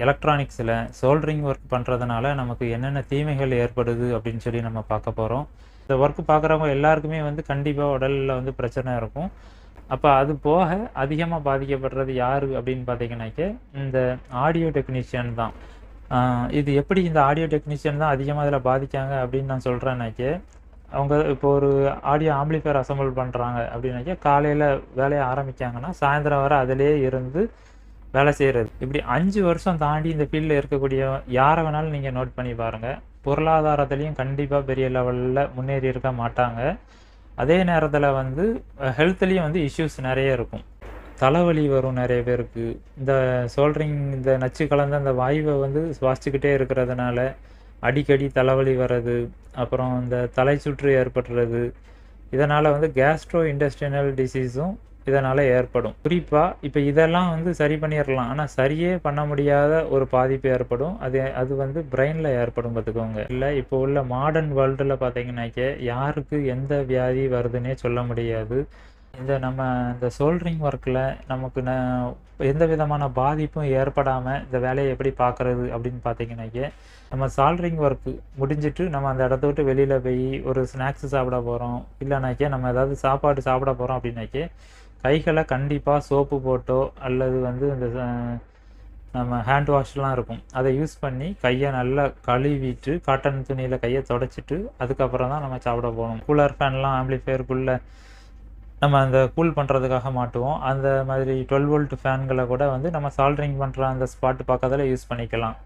எலக்ட்ரானிக்ஸில் soldering work பண்ணுறதுனால நமக்கு என்னென்ன தீமைகள் ஏற்படுது அப்படின்னு சொல்லி நம்ம பார்க்க போகிறோம். இந்த ஒர்க் பார்க்குறவங்க எல்லாருக்குமே வந்து கண்டிப்பாக உடலில் வந்து பிரச்சனை இருக்கும். அப்போ அது போக அதிகமாக பாதிக்கப்படுறது யார் அப்படின்னு பார்த்தீங்கன்னாக்க இந்த ஆடியோ டெக்னீஷியன் தான். இது எப்படி இந்த ஆடியோ டெக்னீஷியன் தான் அதிகமாக இதில் பாதிக்காங்க அப்படின்னு நான் சொல்கிறேன்னாக்க, அவங்க இப்போ ஒரு ஆடியோ ஆம்பிளிஃபையர் அசெம்பிள் பண்ணுறாங்க அப்படின்னாக்க காலையில் வேலையை ஆரம்பிக்காங்கன்னா சாயந்தரம் வரை அதிலே இருந்து வேலை செய்கிறது. இப்படி 5 வருஷம் தாண்டி இந்த ஃபீல்டில் இருக்கக்கூடிய யாரை வேணாலும் நீங்கள் நோட் பண்ணி பாருங்கள், பொருளாதாரத்துலேயும் கண்டிப்பாக பெரிய லெவலில் முன்னேறி இருக்க மாட்டாங்க. அதே நேரத்தில் வந்து ஹெல்த்லேயும் வந்து இஷ்யூஸ் நிறைய இருக்கும். தலைவலி வரும் நிறைய பேருக்கு. இந்த சோல்டரிங் இந்த நச்சு கலந்த அந்த வாயுவை வந்து சுவாசிச்சுக்கிட்டே இருக்கிறதுனால அடிக்கடி தலைவலி வர்றது, அப்புறம் இந்த தலை சுற்று ஏற்படுறது, இதனால் வந்து கேஸ்ட்ரோ இன்டெஸ்டைனல் டிசீஸும் இதனால் ஏற்படும். குறிப்பாக இப்போ இதெல்லாம் வந்து சரி பண்ணிடலாம், ஆனால் சரியே பண்ண முடியாத ஒரு பாதிப்பு ஏற்படும். அது வந்து பிரெயினில் ஏற்படும் பார்த்துக்கோங்க. இல்லை இப்போ உள்ள மாடர்ன் வேர்ல்டில் பார்த்தீங்கன்னாக்க யாருக்கு எந்த வியாதி வருதுன்னே சொல்ல முடியாது. இந்த சோல்டரிங் ஒர்க்கில் நமக்கு எந்த விதமான பாதிப்பும் ஏற்படாமல் இந்த வேலையை எப்படி பார்க்குறது அப்படின்னு பார்த்தீங்கன்னாக்க, நம்ம சால்டரிங் ஒர்க்கு முடிஞ்சிட்டு நம்ம அந்த இடத்த விட்டு வெளியில் போய் ஒரு ஸ்நாக்ஸ் சாப்பிட போகிறோம், இல்லைனாக்கே நம்ம ஏதாவது சாப்பாடு சாப்பிட போகிறோம் அப்படின்னாக்கே கைகளை கண்டிப்பாக சோப்பு போட்டோ அல்லது வந்து இந்த நம்ம ஹேண்ட் வாஷ்லாம் இருக்கும், அதை யூஸ் பண்ணி கையை நல்லா கழுவிட்டு காட்டன் துணியில் கையை துடைச்சிட்டு அதுக்கப்புறம் தான் நம்ம சாப்பிட போகணும். கூலர் ஃபேன்லாம் ஆம்பிளிஃபையருக்குள்ளே நம்ம அந்த கூல் பண்ணுறதுக்காக மாட்டுவோம். அந்த மாதிரி 12 வோல்ட் ஃபேன்களை கூட வந்து நம்ம சால்டரிங் பண்ணுற அந்த ஸ்பாட் பக்கத்தில் யூஸ் பண்ணிக்கலாம்.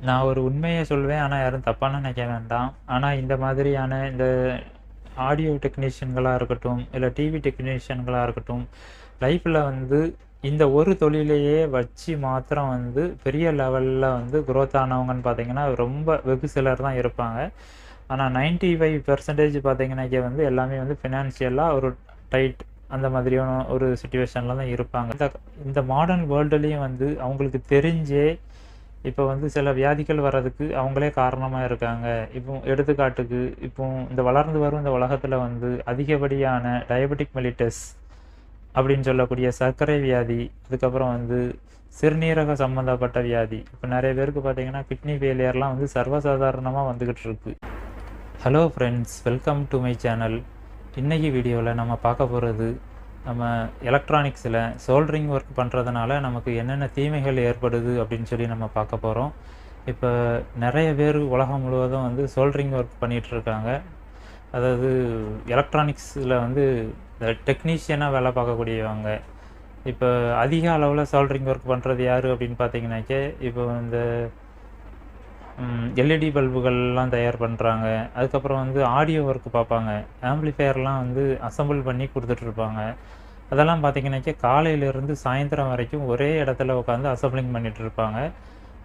நான் ஒரு உண்மையை சொல்வேன், ஆனால் யாரும் தப்பான நினைக்க வேண்டாம். ஆனால் இந்த மாதிரியான இந்த ஆடியோ டெக்னீஷியன்களாக இருக்கட்டும், இல்லை டிவி டெக்னீஷியன்களாக இருக்கட்டும், லைஃப்பில் வந்து இந்த ஒரு தொழிலையே வச்சு மாத்திரம் வந்து பெரிய லெவலில் வந்து குரோத் ஆனவங்கன்னு பார்த்தீங்கன்னா ரொம்ப வெகு சிலர் தான் இருப்பாங்க. ஆனால் 95% பார்த்தீங்கன்னாக்கே வந்து எல்லாமே வந்து ஃபினான்ஷியலாக ஒரு டைட் அந்த மாதிரியான ஒரு சிச்சுவேஷனில் தான் இருப்பாங்க. இந்த மாடர்ன் வேர்ல்டுலேயும் வந்து அவங்களுக்கு தெரிஞ்சே இப்போ வந்து சில வியாதிகள் வர்றதுக்கு அவங்களே காரணமாக இருக்காங்க. இப்போ எடுத்துக்காட்டுக்கு இப்போ இந்த வளர்ந்து வரும் இந்த உலகத்தில் வந்து அதிகப்படியான டயபெட்டிக் மெலிட்டஸ் அப்படின்னு சொல்லக்கூடிய சர்க்கரை வியாதி, அதுக்கப்புறம் வந்து சிறுநீரக சம்மந்தப்பட்ட வியாதி, இப்போ நிறைய பேருக்கு பார்த்தீங்கன்னா கிட்னி ஃபெயிலியர்லாம் வந்து சர்வசாதாரணமாக வந்துக்கிட்டு இருக்கு. Hello friends, welcome to my channel. இன்றைக்கி வீடியோவில் நம்ம பார்க்க போகிறது நம்ம எலக்ட்ரானிக்ஸில் சோல்டரிங் ஒர்க் பண்ணுறதுனால நமக்கு என்னென்ன தீமைகள் ஏற்படுது அப்படின்னு சொல்லி நம்ம பார்க்க போகிறோம். இப்போ நிறைய பேர் உலகம் முழுவதும் வந்து சோல்டரிங் ஒர்க் பண்ணிகிட்ருக்காங்க. அதாவது எலக்ட்ரானிக்ஸில் வந்து டெக்னீஷியனாக வேலை பார்க்கக்கூடியவங்க. இப்போ அதிக அளவில் சோல்டரிங் ஒர்க் பண்ணுறது யார் அப்படின்னு பார்த்தீங்கன்னாக்கே, இப்போ இந்த எல்இடி பல்புகள்லாம் தயார் பண்ணுறாங்க. அதுக்கப்புறம் வந்து ஆடியோ ஒர்க்கு பார்ப்பாங்க. ஆம்பிளிஃபையர்லாம் வந்து அசம்பிள் பண்ணி கொடுத்துட்ருப்பாங்க. அதெல்லாம் பார்த்திங்கனாக்கா காலையிலேருந்து சாயந்தரம் வரைக்கும் ஒரே இடத்துல உட்காந்து அசம்பிளிங் பண்ணிகிட்ருப்பாங்க.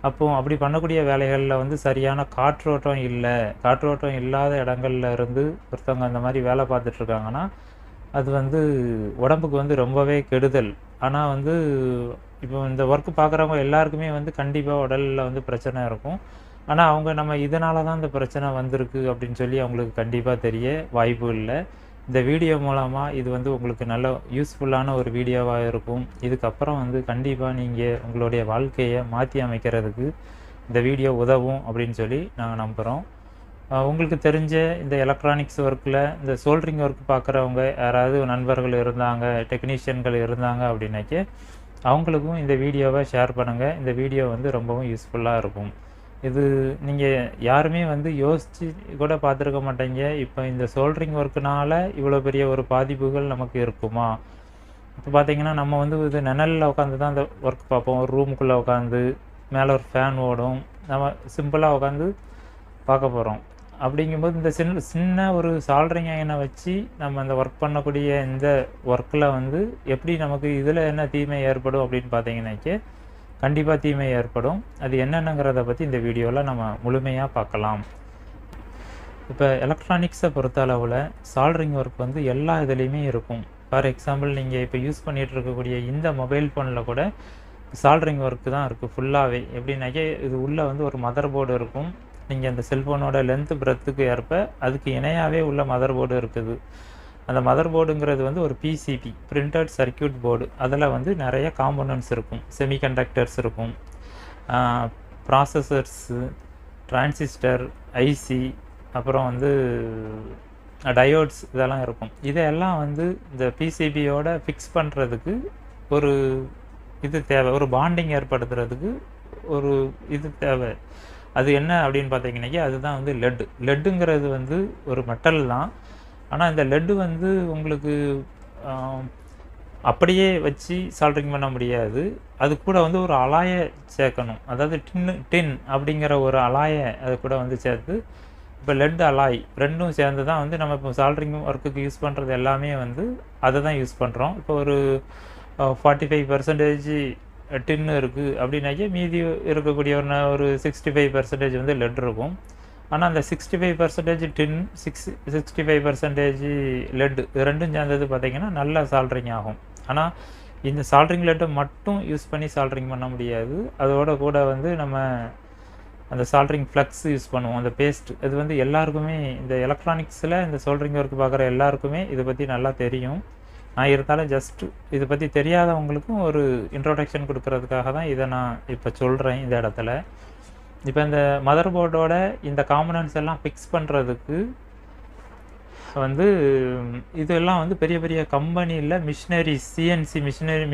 அப்போது அப்படி பண்ணக்கூடிய வேலைகளில் வந்து சரியான காற்றோட்டம் இல்லை, காற்றோட்டம் இல்லாத இடங்கள்ல இருந்து ஒருத்தவங்க அந்த மாதிரி வேலை பார்த்துட்ருக்காங்கன்னா அது வந்து உடம்புக்கு வந்து ரொம்பவே கெடுதல். ஆனால் வந்து இப்போ இந்த ஒர்க்கு பார்க்குறவங்க எல்லாருக்குமே வந்து கண்டிப்பாக உடலில் வந்து பிரச்சனை இருக்கும். ஆனால் அவங்க நம்ம இதனால தான் இந்த பிரச்சனை வந்திருக்கு அப்படின்னு சொல்லி அவங்களுக்கு கண்டிப்பாக தெரிய வாய்ப்பு இல்லை. இந்த வீடியோ மூலமாக இது வந்து உங்களுக்கு நல்ல யூஸ்ஃபுல்லான ஒரு வீடியோவாக இருக்கும். இதுக்கப்புறம் வந்து கண்டிப்பாக நீங்கள் உங்களுடைய வாழ்க்கையை மாற்றி அமைக்கிறதுக்கு இந்த வீடியோ உதவும் அப்படின்னு சொல்லி நாங்கள் நம்புகிறோம். உங்களுக்கு தெரிஞ்ச இந்த எலக்ட்ரானிக்ஸ் ஒர்க்கில் இந்த சோல்டரிங் ஒர்க் பார்க்குறவங்க யாராவது நண்பர்கள் இருந்தாங்க, டெக்னீஷியன்கள் இருந்தாங்க அப்படின்னாக்கே அவங்களுக்கும் இந்த வீடியோவை ஷேர் பண்ணுங்கள். இந்த வீடியோ வந்து ரொம்பவும் யூஸ்ஃபுல்லாக இருக்கும். இது நீங்கள் யாருமே வந்து யோசித்து கூட பார்த்துருக்க மாட்டீங்க, இப்போ இந்த சோல்டரிங் ஒர்க்குனால இவ்வளோ பெரிய ஒரு பாதிப்புகள் நமக்கு இருக்குமா. இப்போ பார்த்தீங்கன்னா நம்ம வந்து இது நிழலில் உட்காந்து தான் இந்த ஒர்க் பார்ப்போம். ஒரு ரூமுக்குள்ளே உட்காந்து மேலே ஒரு ஃபேன் ஓடும், நம்ம சிம்பிளாக உட்காந்து பார்க்க போகிறோம். அப்படிங்கும்போது இந்த சின்ன ஒரு சால்டரிங் அயனை வச்சு நம்ம இந்த ஒர்க் பண்ணக்கூடிய இந்த ஒர்க்கில் வந்து எப்படி நமக்கு இதில் என்ன தீமை ஏற்படும் அப்படின்னு பார்த்தீங்கன்னாக்கே கண்டிப்பாக தீமை ஏற்படும். அது என்னென்னங்கிறத பற்றி இந்த வீடியோவில் நம்ம முழுமையாக பார்க்கலாம். இப்போ எலக்ட்ரானிக்ஸை பொறுத்த அளவில் சால்டரிங் ஒர்க் வந்து எல்லா இதுலேயுமே இருக்கும். ஃபார் எக்ஸாம்பிள் நீங்கள் இப்போ யூஸ் பண்ணிகிட்டு இருக்கக்கூடிய இந்த மொபைல் ஃபோனில் கூட சால்டரிங் ஒர்க்கு தான் இருக்குது ஃபுல்லாகவே. எப்படின்னாக்கே இது உள்ளே வந்து ஒரு மதர் போர்டு இருக்கும். நீங்கள் அந்த செல்ஃபோனோட லென்த்து பிரெத்துக்கு ஏற்ப அதுக்கு இணையாகவே உள்ள மதர் போர்டு இருக்குது. அந்த மதர் போர்டுங்கிறது வந்து ஒரு பிசிபி, பிரிண்டட் சர்க்கியூட் போர்டு. அதில் வந்து நிறைய காம்போனன்ட்ஸ் இருக்கும், செமிகண்டக்டர்ஸ் இருக்கும். ப்ராசஸர்ஸு, டிரான்சிஸ்டர், ஐசி, அப்புறம் வந்து டயோட்ஸ் இதெல்லாம் இருக்கும். இதெல்லாம் வந்து இந்த பிசிபியோட ஃபிக்ஸ் பண்ணுறதுக்கு ஒரு இது தேவை, ஒரு பாண்டிங் ஏற்படுத்துறதுக்கு ஒரு இது தேவை. அது என்ன அப்படின்னு பார்த்தீங்கன்னாக்கி அதுதான் வந்து லெட்டு. லெட்டுங்கிறது வந்து ஒரு மெட்டல் தான். ஆனால் இந்த லெட்டு வந்து உங்களுக்கு அப்படியே வச்சு சால்ட்ரிங் பண்ண முடியாது. அது கூட வந்து ஒரு அலாயை சேர்க்கணும். அதாவது டின் அப்படிங்கிற ஒரு அலாயை அது கூட வந்து சேர்த்து, இப்போ லெட் அலாய் ரெண்டும் சேர்ந்து தான் வந்து நம்ம இப்போ சால்ட்ரிங் ஒர்க்குக்கு யூஸ் பண்ணுறது எல்லாமே வந்து அதை தான் யூஸ் பண்ணுறோம். இப்போ ஒரு 45% டின்னு இருக்குது அப்படின்னாக்கி மீதி இருக்கக்கூடிய ஒரு 65% வந்து லெட் இருக்கும். ஆனால் அந்த 65% டின், 65% லெட் ரெண்டும் சேர்ந்தது பார்த்திங்கன்னா நல்ல சால்ட்ரிங் ஆகும். ஆனால் இந்த சால்ட்ரிங் லெட்டை மட்டும் யூஸ் பண்ணி சால்ட்ரிங் பண்ண முடியாது. அதோட கூட வந்து நம்ம அந்த சால்ட்ரிங் ஃப்ளக்ஸ் யூஸ் பண்ணுவோம், அந்த பேஸ்ட். இது வந்து எல்லாருக்குமே இந்த எலக்ட்ரானிக்ஸில் இந்த சோல்ட்ரிங் ஒர்க் பார்க்குற எல்லாருக்குமே இதை பற்றி நல்லா தெரியும். நான் இருந்தாலும் ஜஸ்ட்டு இதை பற்றி தெரியாதவங்களுக்கும் ஒரு இன்ட்ரோடக்ஷன் கொடுக்கறதுக்காக தான் இதை நான் இப்போ சொல்கிறேன் இந்த இடத்துல. இப்போ இந்த மதர் போர்டோட இந்த காம்பனன்ட்ஸ் எல்லாம் ஃபிக்ஸ் பண்ணுறதுக்கு வந்து இதெல்லாம் வந்து பெரிய பெரிய கம்பெனியில் மிஷினரிஸ், சிஎன்சி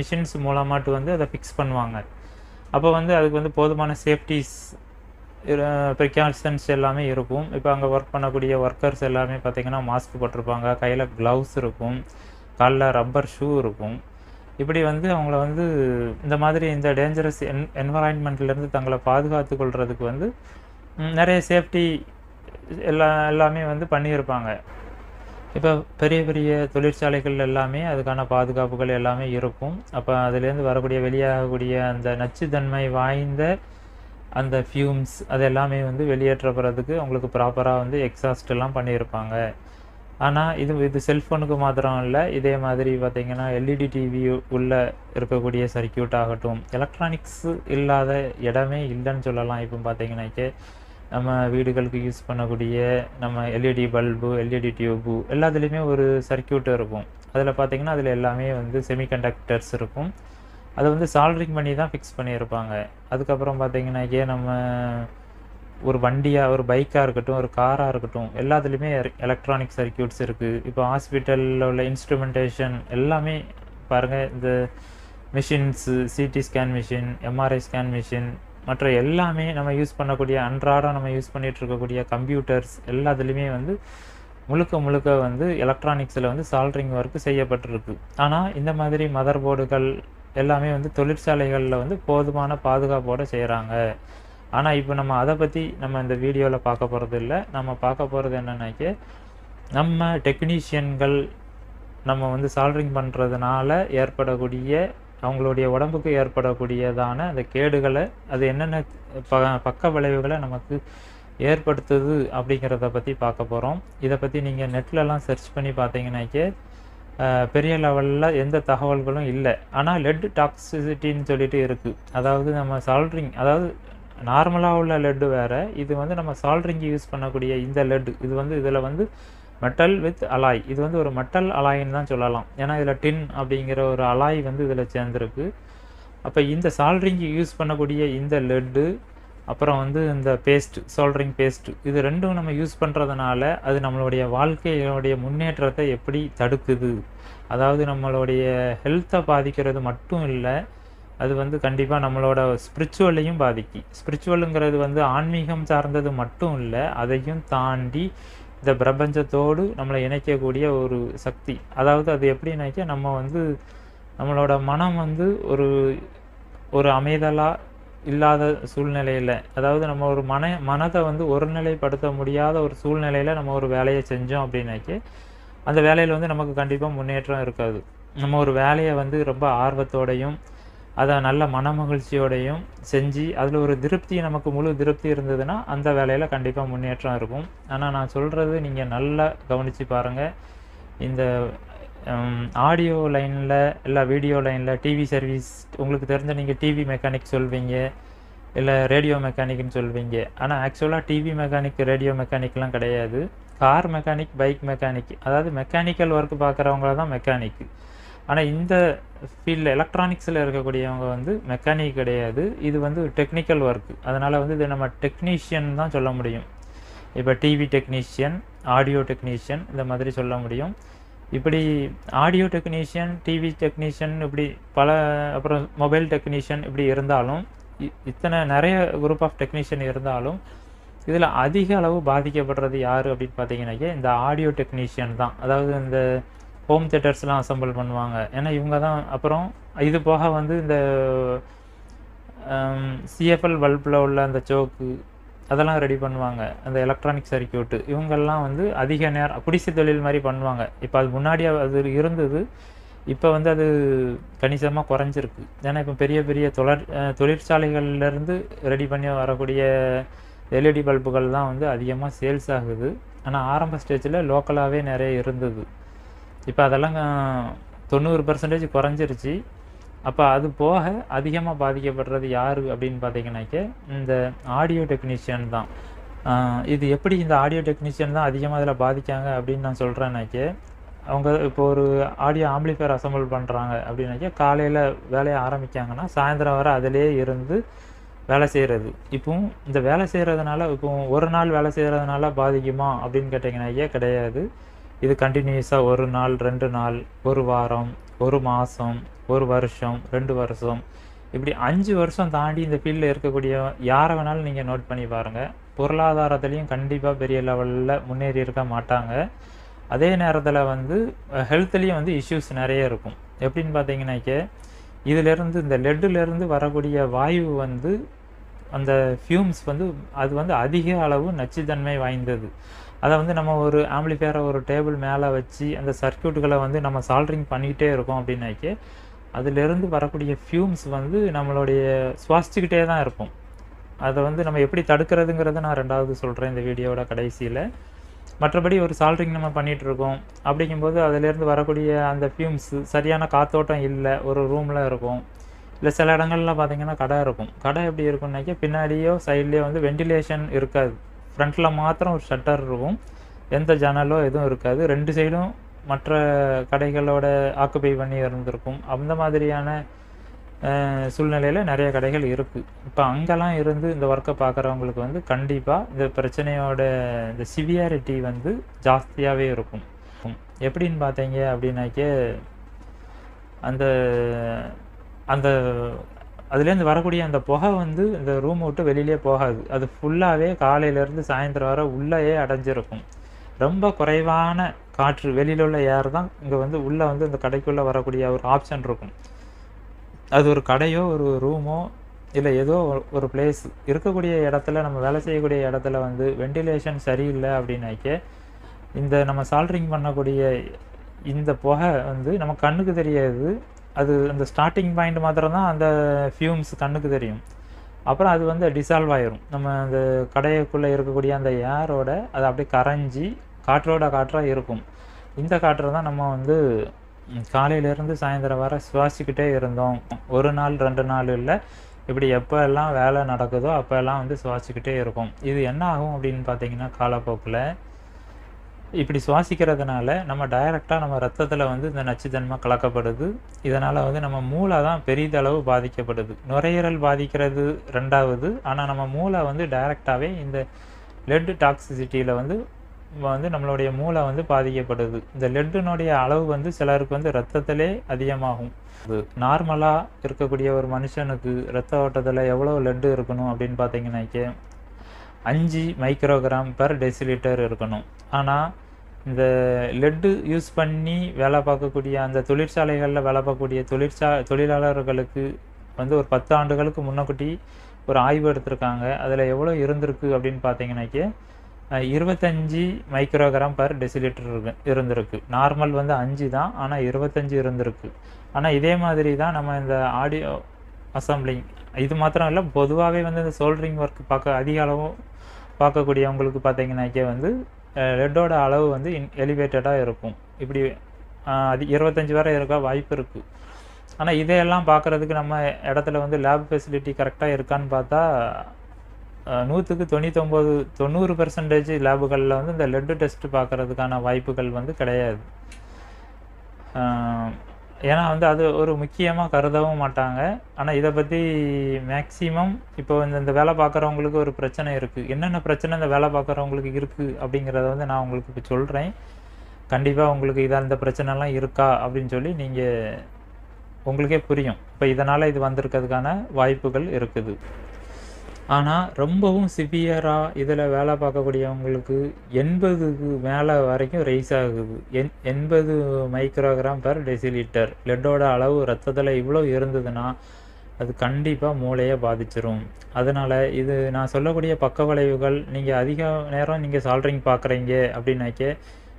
மிஷின்ஸ் மூலமாட்டு வந்து அதை ஃபிக்ஸ் பண்ணுவாங்க. அப்போ வந்து அதுக்கு வந்து போதுமான சேஃப்டிஸ் ப்ரிகாஷன்ஸ் எல்லாமே இருக்கும். இப்போ அங்கே ஒர்க் பண்ணக்கூடிய ஒர்க்கர்ஸ் எல்லாமே பார்த்திங்கன்னா மாஸ்க் போட்டிருப்பாங்க, கையில் க்ளவுஸ் இருக்கும், காலில் ரப்பர் ஷூ இருக்கும். இப்படி வந்து அவங்கள வந்து இந்த மாதிரி இந்த டேஞ்சரஸ் என்வரான்மெண்ட்லேருந்து தங்களை பாதுகாத்து கொள்றதுக்கு வந்து நிறைய சேஃப்டி எல்லாமே வந்து பண்ணியிருப்பாங்க. இப்போ பெரிய பெரிய தொழிற்சாலைகள் எல்லாமே அதுக்கான பாதுகாப்புகள் எல்லாமே இருக்கும். அப்போ அதுலேருந்து வரக்கூடிய வெளியாகக்கூடிய அந்த நச்சுத்தன்மை வாய்ந்த அந்த ஃபியூம்ஸ் அது எல்லாமே வந்து வெளியேற்றப்படுறதுக்கு அவங்களுக்கு ப்ராப்பராக வந்து எக்ஸாஸ்ட் எல்லாம் பண்ணியிருப்பாங்க. ஆனால் இது செல்ஃபோனுக்கு மாத்திரம் இல்லை, இதே மாதிரி பார்த்திங்கன்னா எல்இடி டிவி உள்ளே இருக்கக்கூடிய சர்க்கியூட் ஆகட்டும், எலக்ட்ரானிக்ஸு இல்லாத இடமே இல்லைன்னு சொல்லலாம். இப்போ பார்த்திங்கன்னாக்கே நம்ம வீடுகளுக்கு யூஸ் பண்ணக்கூடிய நம்ம எல்இடி பல்பு, எல்இடி டியூபு எல்லாத்துலேயுமே ஒரு சர்க்கியூட் இருக்கும். அதில் பார்த்திங்கன்னா அதில் எல்லாமே வந்து செமிகண்டக்டர்ஸ் இருக்கும். அதை வந்து சால்ட்ரிங் பண்ணி தான் ஃபிக்ஸ் பண்ணியிருப்பாங்க. அதுக்கப்புறம் பார்த்திங்கன்னாக்கே நம்ம ஒரு வண்டியாக, ஒரு பைக்காக இருக்கட்டும், ஒரு காராக இருக்கட்டும், எல்லாத்துலேயுமே எலக்ட்ரானிக் சர்க்கியூட்ஸ் இருக்குது. இப்போ ஹாஸ்பிட்டலில் உள்ள இன்ஸ்ட்ருமெண்டேஷன் எல்லாமே பாருங்கள், இந்த machines, CT scan machine, MRI scan machine, மற்ற எல்லாமே நம்ம யூஸ் பண்ணக்கூடிய அன்றாடம் நம்ம யூஸ் பண்ணிகிட்டு இருக்கக்கூடிய கம்ப்யூட்டர்ஸ் எல்லாத்துலேயுமே வந்து முழுக்க வந்து எலக்ட்ரானிக்ஸில் வந்து சால்ட்ரிங் ஒர்க்கு செய்யப்பட்டிருக்கு. ஆனால் இந்த மாதிரி மதர் போர்டுகள் எல்லாமே வந்து தொழிற்சாலைகளில் வந்து போதுமான பாதுகாப்போடு செய்கிறாங்க. ஆனால் இப்போ நம்ம அதை பற்றி நம்ம இந்த வீடியோவில் பார்க்க போகிறது இல்லை. நம்ம பார்க்க போகிறது என்னன்னாக்கே, நம்ம டெக்னீஷியன்கள் நம்ம வந்து சால்ட்ரிங் பண்ணுறதுனால ஏற்படக்கூடிய அவங்களுடைய உடம்புக்கு ஏற்படக்கூடியதான அந்த கேடுகளை, அது என்னென்ன பக்க விளைவுகளை நமக்கு ஏற்படுத்துது அப்படிங்கிறத பற்றி பார்க்க போகிறோம். இதை பற்றி நீங்கள் நெட்லலாம் சர்ச் பண்ணி பார்த்தீங்கன்னாக்கே பெரிய லெவலில் எந்த தகவல்களும் இல்லை. ஆனால் லெட் டாக்ஸிசிட்டின்னு சொல்லிட்டு இருக்குது. அதாவது நம்ம சால்ட்ரிங், அதாவது நார்மலாக உள்ள லெட்டு வேறு, இது வந்து நம்ம சால்ட்ரிங்கு யூஸ் பண்ணக்கூடிய இந்த லெட், இது வந்து இதில் வந்து மெட்டல் வித் அலாய், இது வந்து ஒரு மெட்டல் அலாயின்னு தான் சொல்லலாம். ஏன்னா இதில் டின் அப்படிங்கிற ஒரு அலாய் வந்து இதில் சேர்ந்துருக்கு. அப்போ இந்த சால்ட்ரிங்கு யூஸ் பண்ணக்கூடிய இந்த லெட்டு, அப்புறம் வந்து இந்த பேஸ்ட், சால்ட்ரிங் பேஸ்ட், இது ரெண்டும் நம்ம யூஸ் பண்ணுறதுனால அது நம்மளுடைய வாழ்க்கையோடைய முன்னேற்றத்தை எப்படி தடுக்குது, அதாவது நம்மளுடைய ஹெல்த்தை பாதிக்கிறது மட்டும் இல்லை, அது வந்து கண்டிப்பாக நம்மளோட ஸ்பிரிச்சுவலையும் பாதிக்கும். ஸ்பிரிச்சுவலுங்கிறது வந்து ஆன்மீகம் சார்ந்தது மட்டும் இல்லை, அதையும் தாண்டி இந்த பிரபஞ்சத்தோடு நம்மளை இணைக்கக்கூடிய ஒரு சக்தி. அதாவது அது எப்படின்னாக்கா, நம்ம வந்து நம்மளோட மனம் வந்து ஒரு அமைதலாக இல்லாத சூழ்நிலையில், அதாவது நம்ம ஒரு மனதை வந்து ஒருநிலைப்படுத்த முடியாத ஒரு சூழ்நிலையில் நம்ம ஒரு வேலையை செஞ்சோம் அப்படின்னாக்கே, அந்த வேலையில் வந்து நமக்கு கண்டிப்பாக முன்னேற்றம் இருக்காது. நம்ம ஒரு வேலையை வந்து ரொம்ப ஆர்வத்தோடையும் அதை நல்ல மனமகிழ்ச்சியோடையும் செஞ்சு அதில் ஒரு திருப்தி, நமக்கு முழு திருப்தி இருந்ததுன்னா அந்த வேலையில் கண்டிப்பாக முன்னேற்றம் இருக்கும். ஆனால் நான் சொல்கிறது நீங்கள் நல்லா கவனித்து பாருங்கள். இந்த ஆடியோ லைனில் இல்லை வீடியோ லைனில் டிவி சர்வீஸ், உங்களுக்கு தெரிஞ்ச நீங்கள் டிவி மெக்கானிக் சொல்வீங்க, இல்லை ரேடியோ மெக்கானிக்னு சொல்வீங்க. ஆனால் ஆக்சுவலாக டிவி மெக்கானிக், ரேடியோ மெக்கானிக்லாம் கிடையாது. கார் மெக்கானிக், பைக் மெக்கானிக், அதாவது மெக்கானிக்கல் ஒர்க் பார்க்குறவங்கள தான் மெக்கானிக்கு. ஆனால் இந்த ஃபீல்டில் எலக்ட்ரானிக்ஸில் இருக்கக்கூடியவங்க வந்து மெக்கானிக் கிடையாது, இது வந்து டெக்னிக்கல் ஒர்க்கு. அதனால் வந்து இது நம்ம டெக்னீஷியன் தான் சொல்ல முடியும். இப்போ டிவி டெக்னீஷியன், ஆடியோ டெக்னீஷியன் இந்த மாதிரி சொல்ல முடியும். இப்படி ஆடியோ டெக்னீஷியன், டிவி டெக்னீஷியன் இப்படி பல, அப்புறம் மொபைல் டெக்னீஷியன் இப்படி இருந்தாலும், இத்தனை நிறைய குரூப் ஆஃப் டெக்னீஷியன் இருந்தாலும் இதில் அதிக அளவு பாதிக்கப்படுறது யார் அப்படின்னு பார்த்தீங்கன்னாக்கா இந்த ஆடியோ டெக்னீஷியன் தான். அதாவது இந்த ஹோம் தியேட்டர்ஸ்லாம் அசம்பிள் பண்ணுவாங்க. ஏன்னா இவங்க தான். அப்புறம் இது போக வந்து இந்த சிஎஃப்எல் பல்பில் உள்ள அந்த சோக்கு அதெல்லாம் ரெடி பண்ணுவாங்க, அந்த எலக்ட்ரானிக் சர்க்யூட்டு. இவங்கெல்லாம் வந்து அதிக நேரம் குடிசை தொழில் மாதிரி பண்ணுவாங்க. இப்போ அது முன்னாடி அது இருந்தது, இப்போ வந்து அது கணிசமாக குறைஞ்சிருக்கு. ஏன்னா இப்போ பெரிய பெரிய தொழிற்சாலைகள்லேருந்து ரெடி பண்ணி வரக்கூடிய எல்இடி பல்புகள் தான் வந்து அதிகமாக சேல்ஸ் ஆகுது. ஆனால் ஆரம்ப ஸ்டேஜில் லோக்கலாகவே நிறைய இருந்தது. இப்போ அதெல்லாம் 90% குறைஞ்சிருச்சு. அப்போ அது போக அதிகமாக பாதிக்கப்படுறது யார் அப்படின்னு பார்த்தீங்கன்னாக்க இந்த ஆடியோ டெக்னீஷியன் தான். இது எப்படி இந்த ஆடியோ டெக்னீஷியன் தான் அதிகமாக அதில் பாதிக்காங்க அப்படின்னு நான் சொல்கிறேன்னாக்க, அவங்க இப்போ ஒரு ஆடியோ ஆம்பிளிஃபையர் அசம்பிள் பண்ணுறாங்க அப்படின்னாக்கா காலையில் வேலையை ஆரம்பிக்காங்கன்னா சாயந்தரம் வரை அதிலே இருந்து வேலை செய்கிறது. இப்போவும் இந்த வேலை செய்கிறதுனால இப்போ ஒரு நாள் வேலை செய்கிறதுனால பாதிக்குமா அப்படின்னு கேட்டிங்கன்னாக்கே கிடையாது. இது கண்டினியூஸாக 1 நாள், 2 நாள், 1 வாரம், 1 மாதம், 1 வருஷம், 2 வருஷம், இப்படி 5 வருஷம் தாண்டி இந்த ஃபீல்டில் இருக்கக்கூடிய யாரை வேணாலும் நீங்கள் நோட் பண்ணி பாருங்கள். பொருளாதாரத்துலேயும் கண்டிப்பாக பெரிய லெவலில் முன்னேறி இருக்க மாட்டாங்க. அதே நேரத்தில் வந்து ஹெல்த்லேயும் வந்து இஷ்யூஸ் நிறைய இருக்கும். எப்படின்னு பார்த்தீங்கன்னாக்க இதிலேருந்து இந்த லெட்டுலேருந்து வரக்கூடிய வாயு வந்து அந்த ஃபியூம்ஸ் வந்து அது வந்து அதிக அளவு நச்சுத்தன்மை வாய்ந்தது. அதை வந்து நம்ம ஒரு ஆம்பிளிஃபையரை ஒரு டேபிள் மேலே வச்சு அந்த சர்க்யூட்டுகளை வந்து நம்ம சால்ட்ரிங் பண்ணிக்கிட்டே இருக்கோம் அப்படின்னாக்கே அதிலேருந்து வரக்கூடிய ஃபியூம்ஸ் வந்து நம்மளுடைய சுவாசிச்சுக்கிட்டே தான் இருக்கும். அதை வந்து நம்ம எப்படி தடுக்கிறதுங்கிறத நான் 2வது சொல்கிறேன் இந்த வீடியோவோட கடைசியில். மற்றபடி ஒரு சால்ட்ரிங் நம்ம பண்ணிகிட்ருக்கோம் அப்படிங்கும்போது அதிலேருந்து வரக்கூடிய அந்த ஃபியூம்ஸு சரியான காற்றோட்டம் இல்லை, ஒரு ரூமில் இருக்கும். இல்லை சில இடங்கள்லாம் பார்த்திங்கன்னா கடை இருக்கும். கடை எப்படி இருக்குன்னாக்கா பின்னாடியோ சைட்லேயோ வந்து வெண்டிலேஷன் இருக்காது. ஃப்ரண்ட்டில் மாத்திரம் ஒரு ஷட்டர் இருக்கும், எந்த ஜன்னலோ எதுவும் இருக்காது. 2 சைடும் மற்ற கடைகளோட ஆக்குபை பண்ணி இருந்திருக்கும். அந்த மாதிரியான சூழ்நிலையில் நிறைய கடைகள் இருக்குது. இப்போ அங்கெல்லாம் இருந்து இந்த ஒர்க்கை பார்க்குறவங்களுக்கு வந்து கண்டிப்பாக இந்த பிரச்சனையோட இந்த சிவியாரிட்டி வந்து ஜாஸ்தியாகவே இருக்கும். எப்படின்னு பார்த்தீங்க அப்படின்னாக்கே அந்த அந்த அதுலேருந்து வரக்கூடிய அந்த புகை வந்து இந்த ரூம் விட்டு வெளியிலே போகாது. அது ஃபுல்லாகவே காலையிலேருந்து சாயந்தரம் வரை உள்ளேயே அடைஞ்சிருக்கும். ரொம்ப குறைவான காற்று வெளியில் உள்ள ஏர் தான் இங்கே வந்து உள்ளே வந்து இந்த கடைக்குள்ளே வரக்கூடிய ஒரு ஆப்ஷன் இருக்கும். அது ஒரு கடையோ ஒரு ரூமோ இல்லை ஏதோ ஒரு பிளேஸ் இருக்கக்கூடிய இடத்துல, நம்ம வேலை செய்யக்கூடிய இடத்துல வந்து வெண்டிலேஷன் சரியில்லை அப்படின்னாக்கே இந்த நம்ம சால்ட்ரிங் பண்ணக்கூடிய இந்த புகை வந்து நம்ம கண்ணுக்கு தெரியாது. அது அந்த ஸ்டார்டிங் பாயிண்ட் மாத்திரம் தான் அந்த ஃபியூம்ஸ் கண்ணுக்கு தெரியும். அப்புறம் அது வந்து டிசால்வ் ஆயிரும். நம்ம அந்த கடைக்குள்ளே இருக்கக்கூடிய அந்த ஏரோட அது அப்படியே கரைஞ்சி காற்றோட காற்றாக இருக்கும். இந்த காற்றை தான் நம்ம வந்து காலையிலேருந்து சாயந்தரம் வரை சுவாசிக்கிட்டே இருந்தோம். 1 நாள் 2 நாள் இல்லை, இப்படி எப்போ எல்லாம் வேலை நடக்குதோ அப்போ எல்லாம் வந்து சுவாசிக்கிட்டே இருக்கும். இது என்ன ஆகும் அப்படின்னு பார்த்தீங்கன்னா காலப்போக்கில் இப்படி சுவாசிக்கிறதுனால நம்ம டைரெக்டாக நம்ம ரத்தத்தில் வந்து இந்த நச்சுத்தன்மை கலக்கப்படுது. இதனால் வந்து நம்ம மூளை தான் பெரிதளவு பாதிக்கப்படுது. நுரையீரல் பாதிக்கிறது 2வது. ஆனால் நம்ம மூளை வந்து டைரெக்டாகவே இந்த லெட் டாக்ஸிசிட்டியில் வந்து நம்மளுடைய மூளை வந்து பாதிக்கப்படுது. இந்த லெட்டினுடைய அளவு வந்து சிலருக்கு வந்து ரத்தத்திலே அதிகமாகும். நார்மலாக இருக்கக்கூடிய ஒரு மனுஷனுக்கு ரத்த ஓட்டத்தில் எவ்வளோ லெட்டு இருக்கணும் அப்படின்னு பார்த்தீங்கன்னாக்கே 5 மைக்ரோகிராம் பெர் டெசிலிட்டர் இருக்கணும். ஆனால் இந்த லெட்டு யூஸ் பண்ணி வேலை பார்க்கக்கூடிய அந்த தொழிற்சாலைகளில் வேலை பார்க்கக்கூடிய தொழிலாளர்களுக்கு வந்து ஒரு 10 ஆண்டுகளுக்கு முன்னக்கூட்டி ஒரு ஆய்வு எடுத்திருக்காங்க. அதில் எவ்வளோ இருந்திருக்கு அப்படின்னு பார்த்தீங்கன்னாக்கே 25 மைக்ரோகிராம் பெர் டெசிலிட்டர் இருந்திருக்கு. நார்மல் வந்து 5 தான், ஆனால் 25 இருந்திருக்கு. ஆனால் இதே மாதிரி தான் நம்ம இந்த ஆடியோ அசம்பிளிங் இது மாத்திரம் இல்லை, பொதுவாகவே வந்து இந்த சோல்டரிங் ஒர்க் அதிக அளவு பார்க்கக்கூடியவங்களுக்கு பார்த்தீங்கன்னாக்கே வந்து லெட்டோட அளவு வந்து எலிவேட்டடாக இருக்கும். இப்படி அது 25 வரை இருக்க வாய்ப்பு இருக்குது. ஆனால் இதையெல்லாம் பார்க்குறதுக்கு நம்ம இடத்துல வந்து லேப் ஃபெசிலிட்டி கரெக்டாக இருக்கான்னு பார்த்தா 100க்கு 90% லேபுகளில் வந்து இந்த லெட்டு டெஸ்ட் பார்க்குறதுக்கான வாய்ப்புகள் வந்து கிடையாது. ஏன்னா வந்து அது ஒரு முக்கியமா கருதவும் மாட்டாங்க. ஆனா இத பத்தி மேக்ஸிமம் இப்போ இந்த வேலை பார்க்குறவங்களுக்கு ஒரு பிரச்சனை இருக்கு. என்னென்ன பிரச்சனை இந்த வேலை பார்க்குறவங்களுக்கு இருக்கு அப்படிங்கிறத வந்து நான் உங்களுக்கு இப்ப சொல்றேன். கண்டிப்பா உங்களுக்கு இந்த பிரச்சனைலாம் இருக்கா அப்படின்னு சொல்லி நீங்க உங்களுக்கே புரியும். இப்ப இதனால இது வந்திருக்கிறதுக்கான வாய்ப்புகள் இருக்குது. ஆனா ரொம்பவும் சிவியரா இதுல வேலை பார்க்கக்கூடியவங்களுக்கு 80க்கு மேல வரைக்கும் ரைஸ் ஆகுது. 80 மைக்ரோகிராம் பெர் டெசிலிட்டர் லெட்டோட அளவு ரத்தத்துல இவ்ளோ இருந்ததுன்னா, அது கண்டிப்பா மூளைய பாதிச்சிரும். அதனால இது நான் சொல்லக்கூடிய பக்க விளைவுகள், நீங்க அதிக நேரம் நீங்க சால்டரிங் பார்க்குறீங்க அப்படின்னாக்க,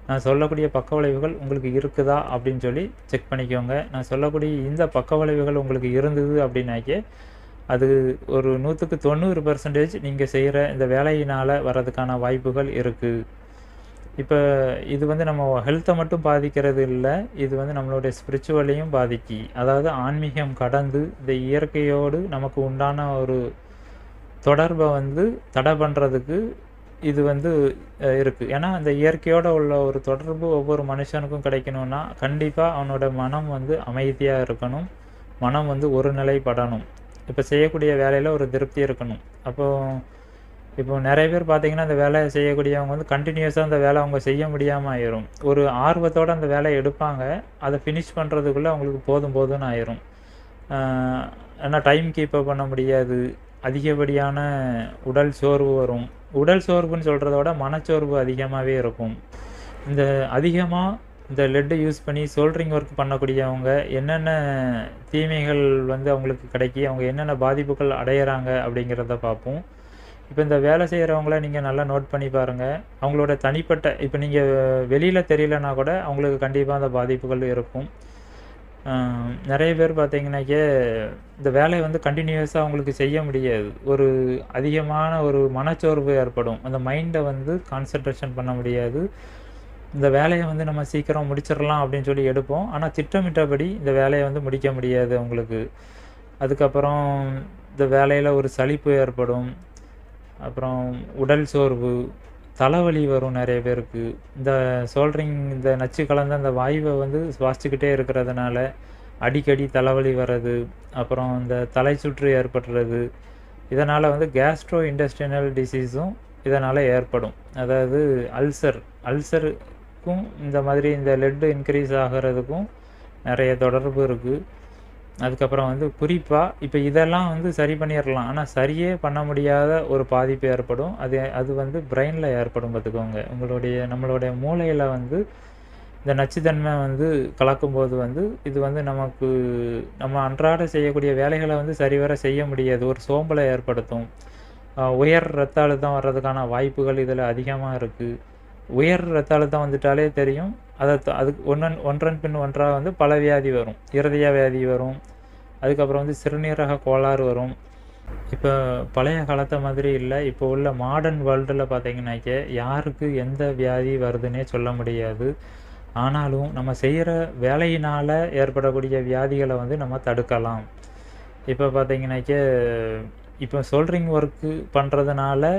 நான் சொல்லக்கூடிய பக்க விளைவுகள் உங்களுக்கு இருக்குதா அப்படின்னு சொல்லி செக் பண்ணிக்கோங்க. நான் சொல்லக்கூடிய இந்த பக்க விளைவுகள் உங்களுக்கு இருந்தது அப்படின்னாக்க, அது ஒரு 100க்கு 90% நீங்க செய்ற இந்த வேலையினால வர்றதுக்கான வாய்ப்புகள் இருக்கு. இப்ப இது வந்து நம்ம ஹெல்த்த மட்டும் பாதிக்கிறது இல்ல. இது வந்து நம்மளுடைய ஸ்பிரிச்சுவலையும் பாதிக்கி. அதாவது ஆன்மீகம் கடந்து இந்த இயற்கையோடு நமக்கு உண்டான ஒரு தொடர்ப வந்து தடை பண்றதுக்கு இது வந்து இருக்கு. ஏன்னா, அந்த இயற்கையோட உள்ள ஒரு தொடர்பு ஒவ்வொரு மனுஷனுக்கும் கிடைக்கணும்னா, கண்டிப்பா அவனோட மனம் வந்து அமைதியா இருக்கணும். மனம் வந்து ஒருநிலைப்படணும். இப்ப செய்யக்கூடிய வேலையில ஒரு திருப்தி இருக்கணும். இப்போ நெறைய பேர் பார்த்தீங்கன்னா, அந்த வேலைய செய்யக்கூடியவங்க வந்து கன்டினியூஸா அந்த வேலை அவங்க செய்ய முடியாம ஆயிரும். ஒரு ஆர்வத்தோட அந்த வேலைய எடுப்பாங்க. அத ஃபினிஷ் பண்றதுக்குள்ள அவங்களுக்கு போதும் போதும்ன்னு ஆயிரும். ஆ ஏன்னா டைம் கீப் அப் பண்ண முடியாது. அதிகப்படியான உடல் சோர்வு வரும். உடல் சோர்வுன்னு சொல்றத விட மனச்சோர்வு அதிகமாவே இருக்கும். இந்த அதிகமா இந்த லெட் யூஸ் பண்ணி சோல்டரிங் ஒர்க் பண்ணக்கூடியவங்க என்னென்ன தீமைகள் வந்து அவங்களுக்கு கிடைக்கி, அவங்க என்னென்ன பாதிப்புகள் அடையறாங்க அப்படிங்கிறத பார்ப்போம். இப்ப இந்த வேலை செய்றவங்கள நீங்க நல்லா நோட் பண்ணி பாருங்க. அவங்களோட தனிப்பட்ட இப்ப நீங்க வெளியில தெரியலனா கூட அவங்களுக்கு கண்டிப்பா அந்த பாதிப்புகள் இருக்கும். நெறைய பேர் பார்த்தீங்கன்னாக்க, இந்த வேலைய வந்து கன்டினியூஸா அவங்களுக்கு செய்ய முடியாது. ஒரு அதிகமான ஒரு மனச்சோர்வு ஏற்படும். அந்த மைண்ட வந்து கான்சன்ட்ரேஷன் பண்ண முடியாது. இந்த வேலைய வந்து நம்ம சீக்கிரம் முடிச்சிடலாம் அப்படின்னு சொல்லி எடுப்போம். ஆனா திட்டமிட்டபடி இந்த வேலைய வந்து முடிக்க முடியாது அவங்களுக்கு. அதுக்கப்புறம் இந்த வேலையில ஒரு சலிப்பு ஏற்படும். அப்புறம் உடல் சோர்வு, தலைவலி வரும் நெறைய பேருக்கு. இந்த சோல்டரிங் இந்த நச்சு கலந்த அந்த வாயுவ வந்து சுவாசிச்சுக்கிட்டே இருக்கிறதுனால, அடிக்கடி தலைவலி வர்றது, அப்புறம் இந்த தலை சுற்று ஏற்படுறது. இதனால வந்து கேஸ்ட்ரோ இன்டெஸ்டினல் டிசீஸும் இதனால ஏற்படும். அதாவது அல்சருக்கும் இந்த மாதிரி இந்த லெட் இன்கிரீஸ் ஆகுறதுக்கும் நெறைய தொடர்பு இருக்கு. அதுக்கப்புறம் வந்து குறிப்பா இப்ப இதெல்லாம் வந்து சரி பண்ணிறலாம். ஆனா சரியே பண்ண முடியாத ஒரு பாதிப்பு ஏற்படும். அது வந்து பிரெயின்ல ஏற்படும் பார்த்துக்கோங்க. நம்மளுடைய மூளையில வந்து இந்த நச்சுத்தன்மை வந்து கலக்கும்போது வந்து இது வந்து நம்ம அன்றாட செய்யக்கூடிய வேலைகள வந்து சரிவர செய்ய முடியாது. ஒரு சோம்பலை ஏற்படுத்தும். உயர் ரத்த அழுத்தம் வர்றதுக்கான வாய்ப்புகள் இதில அதிகமா இருக்கு. உயர் ரத்த அழுத்தம் வந்துட்டாலே தெரியும். அதுக்கு ஒன்றன் பின் ஒன்றா வந்து பல வியாதி வரும். இருதய வியாதி வரும். அதுக்கப்புறம் வந்து சிறுநீரக கோளாறு வரும். இப்ப பழைய காலத்த மாதிரி இல்ல. இப்போ உள்ள மாடர்ன் வேர்ல்டுல பார்த்தீங்கன்னாக்க, யாருக்கு எந்த வியாதி வருதுன்னே சொல்ல முடியாது. ஆனாலும் நம்ம செய்யற வேலையினால ஏற்படக்கூடிய வியாதிகள வந்து நம்ம தடுக்கலாம். இப்ப பார்த்தீங்கன்னாக்க, இப்ப சோல்டரிங் ஒர்க் பண்றதுனால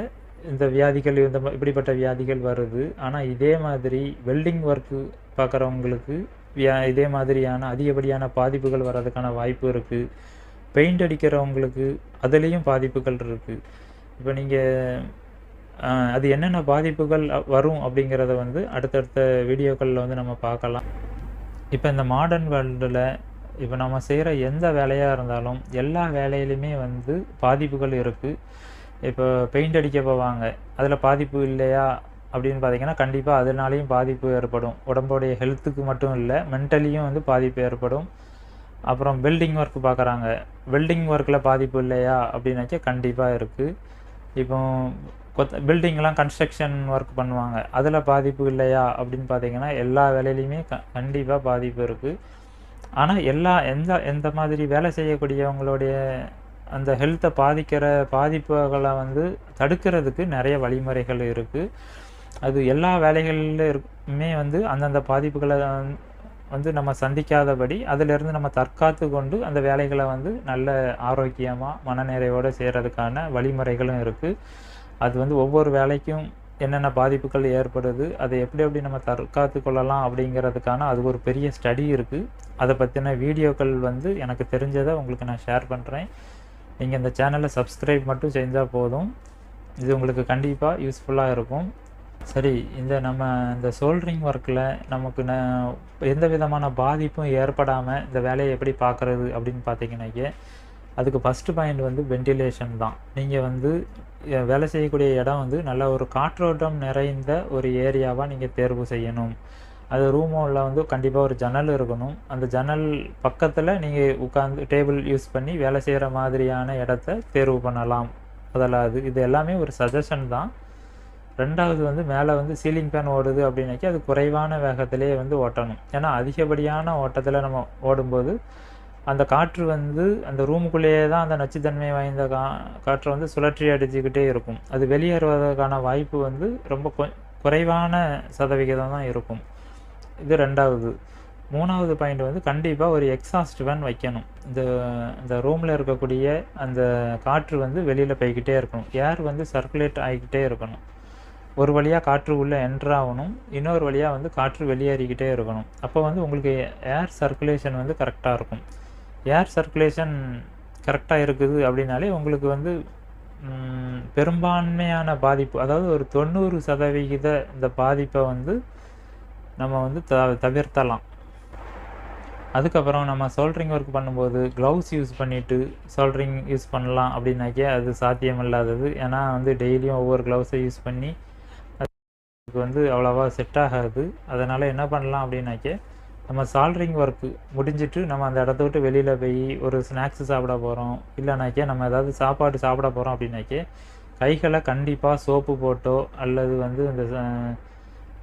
இந்த வியாதிகள் இப்படிப்பட்ட வியாதிகள் வருது. ஆனா இதே மாதிரி வெல்டிங் ஒர்க் பார்க்குறவங்களுக்கு இதே மாதிரியான அதிகப்படியான பாதிப்புகள் வர்றதுக்கான வாய்ப்பு இருக்கு. பெயிண்ட் அடிக்கிறவங்களுக்கு அதுலயும் பாதிப்புகள் இருக்கு. இப்ப நீங்க அது என்னென்ன பாதிப்புகள் வரும் அப்படிங்கிறத வந்து அடுத்தடுத்த வீடியோக்கள்ல வந்து நம்ம பார்க்கலாம். இப்ப இந்த மாடர்ன் வேர்ல்டுல இப்ப நம்ம செய்ற எந்த வேலையா இருந்தாலும், எல்லா வேலையிலுமே வந்து பாதிப்புகள் இருக்கு. இப்போ பெயிண்ட் அடிக்க போவாங்க. அதுல பாதிப்பு இல்லையா அப்படின்னு பார்த்தீங்கன்னா, கண்டிப்பா அதனாலேயும் பாதிப்பு ஏற்படும். உடம்புடைய ஹெல்த்துக்கு மட்டும் இல்ல, மென்டலியும் வந்து பாதிப்பு ஏற்படும். அப்புறம் வெல்டிங் ஒர்க் பார்க்குறாங்க. வெல்டிங் ஒர்க்ல பாதிப்பு இல்லையா அப்படின்னாக்க கண்டிப்பா இருக்கு. இப்போ பில்டிங்லாம் கன்ஸ்ட்ரக்ஷன் ஒர்க் பண்ணுவாங்க. அதுல பாதிப்பு இல்லையா அப்படின்னு பார்த்தீங்கன்னா, எல்லா வேலையிலயுமே கண்டிப்பா பாதிப்பு இருக்கு. ஆனா எந்த மாதிரி வேலை செய்யக்கூடியவங்களுடைய அந்த ஹெல்த்த பாதிக்கிற பாதிப்புகள வந்து தடுக்கிறதுக்கு நெறைய வழிமுறைகள் இருக்கு. அது எல்லா வேலைகள்லயுமே வந்து அந்தந்த பாதிப்புகள வந்து நம்ம சந்திக்காதபடி, அதிலிருந்து நம்ம தற்காத்து கொண்டு அந்த வேலைகள வந்து நல்ல ஆரோக்கியமா, மனநிறைவோட செய்றதுக்கான வழிமுறைகளும் இருக்கு. அது வந்து ஒவ்வொரு வேலைக்கும் என்னென்ன பாதிப்புகள் ஏற்படுது, அதை எப்படி எப்படி நம்ம தற்காத்து கொள்ளலாம் அப்படிங்கிறதுக்கான அது ஒரு பெரிய ஸ்டடி இருக்குது. அதை பற்றின வீடியோக்கள் வந்து எனக்கு தெரிஞ்சதை உங்களுக்கு நான் ஷேர் பண்ணுறேன். நீங்கள் இந்த சேனலை சப்ஸ்கிரைப் மட்டும் செஞ்சால் போதும். இது உங்களுக்கு கண்டிப்பாக யூஸ்ஃபுல்லாக இருக்கும். சரி, இந்த சோல்டரிங் ஒர்க்கில் நமக்கு எந்த விதமான பாதிப்பும் ஏற்படாமல் இந்த வேலையை எப்படி பார்க்குறது அப்படின்னு பார்த்தீங்கன்னாக்கே, அதுக்கு ஃபஸ்ட்டு பாயிண்ட் வந்து வென்டிலேஷன் தான். நீங்கள் வந்து வேலை செய்யக்கூடிய இடம் வந்து நல்ல ஒரு காற்றோட்டம் நிறைந்த ஒரு ஏரியாவாக நீங்கள் தேர்வு செய்யணும். அது ரூமில் வந்து கண்டிப்பாக ஒரு ஜன்னல் இருக்கணும். அந்த ஜன்னல் பக்கத்தில் நீங்கள் உட்காந்து டேபிள் யூஸ் பண்ணி வேலை செய்கிற மாதிரியான இடத்த தேர்வு பண்ணலாம். முதலாவது இது எல்லாமே ஒரு சஜஷன் தான். ரெண்டாவது வந்து மேலே வந்து சீலிங் ஃபேன் ஓடுது அப்படின்னாக்கி அது குறைவான வேகத்திலே வந்து ஓட்டணும். ஏன்னா அதிகப்படியான ஓட்டத்தில் நம்ம ஓடும்போது அந்த காற்று வந்து அந்த ரூமுக்குள்ளேயே தான் அந்த நச்சுத்தன்மை வாய்ந்த காற்றை வந்து சுழற்றி அடிச்சுக்கிட்டே இருக்கும். அது வெளியேறுவதற்கான வாய்ப்பு வந்து ரொம்ப குறைவான சதவிகிதம் தான் இருக்கும். இது ரெண்டாவது. மூணாவது பாயிண்ட் வந்து கண்டிப்பாக ஒரு எக்ஸாஸ்ட் ஃபேன் வைக்கணும். இந்த ரூமில் இருக்கக்கூடிய அந்த காற்று வந்து வெளியில் போய்கிட்டே இருக்கணும். ஏர் வந்து சர்க்குலேட் ஆகிக்கிட்டே இருக்கணும். ஒரு வழியாக காற்று உள்ளே என்ட்ராகணும், இன்னொரு வழியாக வந்து காற்று வெளியேறிக்கிட்டே இருக்கணும். அப்போ வந்து உங்களுக்கு ஏர் சர்க்குலேஷன் வந்து கரெக்டாக இருக்கும். ஏர் சர்க்குலேஷன் கரெக்டாக இருக்குது அப்படின்னாலே உங்களுக்கு வந்து பெரும்பான்மையான பாதிப்பு, அதாவது ஒரு 90% இந்த பாதிப்பை வந்து நம்ம வந்து தவிர்த்தலாம். அதுக்கப்புறம் நம்ம சோல்டரிங் ஒர்க் பண்ணும்போது க்ளவுஸ் யூஸ் பண்ணிவிட்டு சோல்டரிங் யூஸ் பண்ணலாம் அப்படின்னாக்கே அது சாத்தியமில்லாதது. ஏன்னா வந்து டெய்லியும் ஒவ்வொரு க்ளவுஸை யூஸ் பண்ணி அதுக்கு வந்து அவ்வளோவா செட் ஆகாது. அதனால் என்ன பண்ணலாம் அப்படின்னாக்கே, நம்ம சால்டரிங் ஒர்க்கு முடிஞ்சிட்டு நம்ம அந்த இடத்த விட்டு வெளியில் போய் ஒரு ஸ்நாக்ஸு சாப்பிட போகிறோம், இல்லைனாக்கே நம்ம ஏதாவது சாப்பாடு சாப்பிட போகிறோம் அப்படின்னாக்கே, கைகளை கண்டிப்பாக சோப்பு போட்டோ அல்லது வந்து இந்த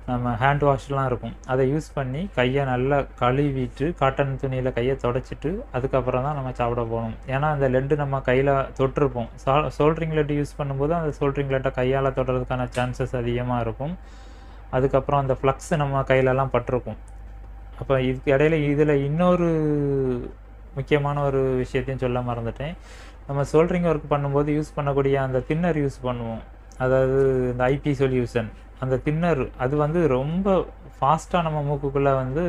நம்ம ஹேண்ட் வாஷ்லாம் இருக்கும், அதை யூஸ் பண்ணி கையை நல்லா கழுவிட்டு காட்டன் துணியில் கையை தொடச்சிட்டு அதுக்கப்புறம் தான் நம்ம சாப்பிட போகணும். ஏன்னா அந்த லெட்டு நம்ம கையில் தொட்டிருப்போம். சோல்டரிங் லெட்டு யூஸ் பண்ணும்போது அந்த சோல்டரிங் லெட்டை கையால் தொடுறதுக்கான சான்சஸ் அதிகமாக இருக்கும். அதுக்கப்புறம் அந்த ஃப்ளக்ஸ் நம்ம கையிலலாம் பட்டிருக்கும். அப்போ இதுக்கு இடையில இதில் இன்னொரு முக்கியமான ஒரு விஷயத்தையும் சொல்ல மறந்துட்டேன். நம்ம சோல்டரிங் ஒர்க் பண்ணும்போது யூஸ் பண்ணக்கூடிய அந்த தின்னர் யூஸ் பண்ணுவோம், அதாவது இந்த ஐபி சொல்யூஷன். அந்த தின்னர் அது வந்து ரொம்ப ஃபாஸ்ட்டாக நம்ம மூக்குக்குள்ளே வந்து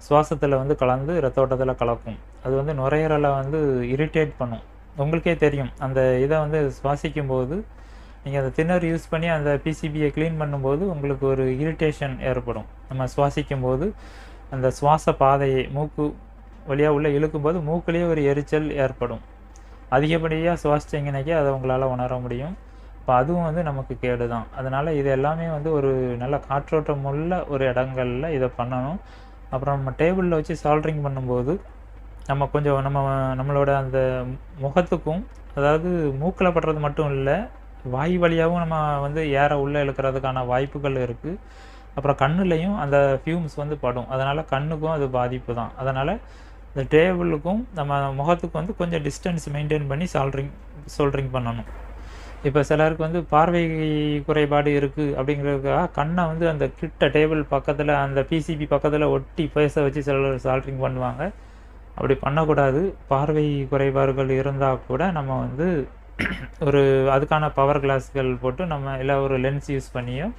சுவாசத்தில் வந்து கலந்து ரத்த ஓட்டத்தில் கலக்கும். அது வந்து நுரையீரலை வந்து இரிட்டேட் பண்ணும். உங்களுக்கே தெரியும், அந்த இதை வந்து சுவாசிக்கும்போது நீங்கள் அந்த தின்னர் யூஸ் பண்ணி அந்த பிசிபியை க்ளீன் பண்ணும்போது உங்களுக்கு ஒரு இரிட்டேஷன் ஏற்படும். நம்ம சுவாசிக்கும்போது அந்த சுவாச பாதையை மூக்கு வழியாக உள்ளே இழுக்கும்போது மூக்குலேயே ஒரு எரிச்சல் ஏற்படும். அதிகப்படியாக சுவாசிச்சிங்கனாக்கே அதை உங்களால் உணர முடியும். இப்போ அதுவும் வந்து நமக்கு கேடு தான். அதனால் இது எல்லாமே வந்து ஒரு நல்ல காற்றோட்டம் உள்ள ஒரு இடங்களில் இதை பண்ணணும். அப்புறம் நம்ம டேபிளில் வச்சு சால்டரிங் பண்ணும்போது நம்ம கொஞ்சம் நம்மளோட அந்த முகத்துக்கும், அதாவது மூக்கில் படுறது மட்டும் இல்லை, வாய் வழியாகவும் நம்ம வந்து ஏரை உள்ளே இழுக்கிறதுக்கான வாய்ப்புகள் இருக்குது. அப்புறம் கண்ணுலையும் அந்த ஃபியூம்ஸ் வந்து படும். அதனால் கண்ணுக்கும் அது பாதிப்பு தான். அதனால் இந்த டேபிளுக்கும் நம்ம முகத்துக்கும் வந்து கொஞ்சம் டிஸ்டன்ஸ் மெயின்டைன் பண்ணி சோல்டரிங் பண்ணணும். இப்போ சிலருக்கு வந்து பார்வை குறைபாடு இருக்குது அப்படிங்கிறதுக்காக கண்ணை வந்து அந்த கிட்ட டேபிள் பக்கத்தில் அந்த பிசிபி பக்கத்தில் ஒட்டி பேச வச்சு சிலர் சால்டரிங் பண்ணுவாங்க. அப்படி பண்ணக்கூடாது. பார்வை குறைபாடுகள் இருந்தால் கூட நம்ம வந்து அதுக்கான பவர் கிளாஸ்கள் போட்டு நம்ம இல்லை ஒரு லென்ஸ் யூஸ் பண்ணியோ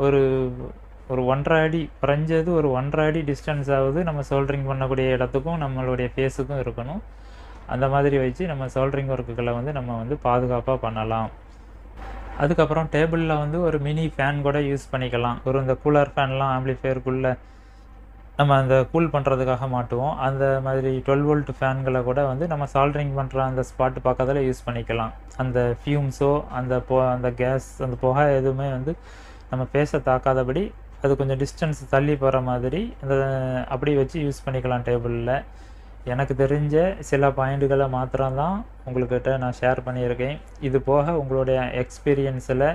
ஒரு 1.5 அடி, குறைஞ்சது ஒரு 1.5 அடி டிஸ்டன்ஸ் ஆகுது நம்ம சோல்டரிங் பண்ணக்கூடிய இடத்துக்கும் நம்மளுடைய ஃபேஸுக்கும் இருக்கணும். அந்த மாதிரி வச்சு நம்ம சோல்டரிங் ஒர்க்குகளை வந்து நம்ம வந்து பாதுகாப்பாக பண்ணலாம். அதுக்கப்புறம் டேபிளில் வந்து ஒரு மினி ஃபேன் கூட யூஸ் பண்ணிக்கலாம். இந்த கூலர் ஃபேன்லாம் ஆம்பிளிஃபையருக்குள்ளே நம்ம அந்த கூல் பண்ணுறதுக்காக மாட்டுவோம். அந்த மாதிரி 12 வோல்ட் ஃபேன்களை கூட வந்து நம்ம சால்டரிங் பண்ணுற அந்த ஸ்பாட்டு பக்கத்தில் யூஸ் பண்ணிக்கலாம். அந்த ஃபியூம்ஸோ அந்த கேஸ் அந்த புகை எதுவுமே வந்து நம்ம ஃபேஸை தாக்காதபடி அது கொஞ்சம் டிஸ்டன்ஸ் தள்ளி போகிற மாதிரி அப்படி வச்சு யூஸ் பண்ணிக்கலாம் டேபிளில். எனக்கு தெரிஞ்ச சில பாயிண்ட்டுகளை மாத்திரம்தான் உங்கள்கிட்ட நான் ஷேர் பண்ணியிருக்கேன். இது போக உங்களுடைய எக்ஸ்பீரியன்ஸில்